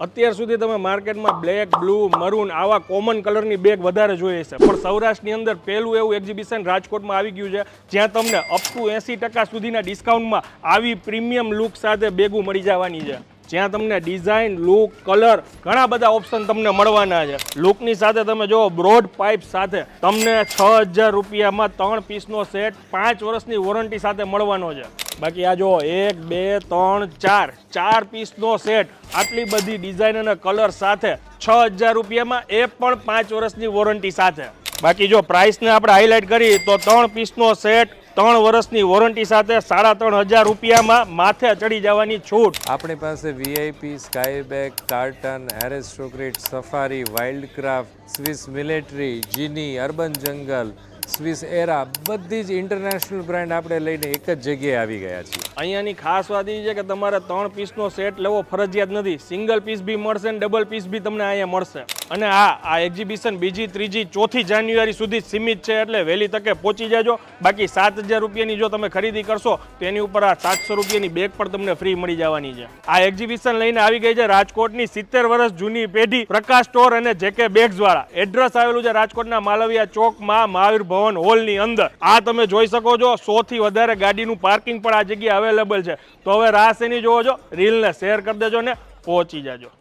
અત્યાર સુધી તમે માર્કેટમાં બ્લેક, બ્લુ, મરૂન આવા કોમન કલરની બેગ વધારે જોઈએ છે, પણ સૌરાષ્ટ્રની અંદર પહેલું એવું એક્ઝિબિશન રાજકોટમાં આવી ગયું છે જ્યાં તમને અપ ટુ 80% સુધીના ડિસ્કાઉન્ટમાં આવી પ્રીમિયમ લુક સાથે બેગો મળી જવાની છે, જ્યાં તમને ડિઝાઇન, લુક, કલર ઘણા બધા ઓપ્શન તમને મળવાના છે. લુકની સાથે તમે જો બ્રોડ પાઇપ સાથે તમને 6000 રૂપિયામાં 3 પીસનો સેટ 5 વર્ષની વોરંટી સાથે મળવાનો છે. બાકી આ જો 1 2 3 4 4 પીસનો સેટ આટલી બધી ડિઝાઇન અને કલર સાથે 6000 રૂપિયામાં, એ પણ 5 વર્ષની વોરંટી સાથે. બાકી જો પ્રાઇસને આપણે હાઇલાઇટ કરી તો 3 પીસનો સેટ 3 વર્ષની વોરંટી સાથે 3500 રૂપિયામાં માથે ચડી જવાની છૂટ. આપણી પાસે VIP, Skybag, Carlton, Aristocrat, Safari, Wildcraft, Swiss Military, Genie, Urban Jungle, Swiss Era બધી જ ઇન્ટરનેશનલ બ્રાન્ડ આપણે લઈને એક જ જગ્યાએ આવી ગયા છીએ. અહીંયાની ખાસ વાત એ છે કે તમારે 3 પીસનો સેટ લેવો ફરજિયાત નથી, સિંગલ પીસ બી મળશે ને ડબલ પીસ બી તમને અહીંયા મળશે. અને આ એક્ઝિબિશન 2જી, 3જી, 4થી જાન્યુઆરી સુધી સીમિત છે, એટલે વહેલી તકે પહોંચી જાજો. બાકી 7000 રૂપિયાની જો તમે ખરીદી કરશો તો એની ઉપર આ 700 રૂપિયાની બેગ પણ તમને ફ્રી મળી જવાની છે. આ એક્ઝિબિશન લઈને આવી ગઈ છે રાજકોટની 70 વર્ષ જૂની પેઢી પ્રકાશ સ્ટોર અને જેકે બેગ્સ વાળા. એડ્રેસ આવેલું છે રાજકોટના માલવિયા ચોકમાં મહાવીર ભવન હોલની અંદર. આ તમે જોઈ શકો છો 100 થી વધારે ગાડીનું પાર્કિંગ પણ આ જગ્યાએ અવેલેબલ છે. તો હવે રાહ શેની જોવો છો, રીલને શેર કરી દેજો ને પહોંચી જાજો.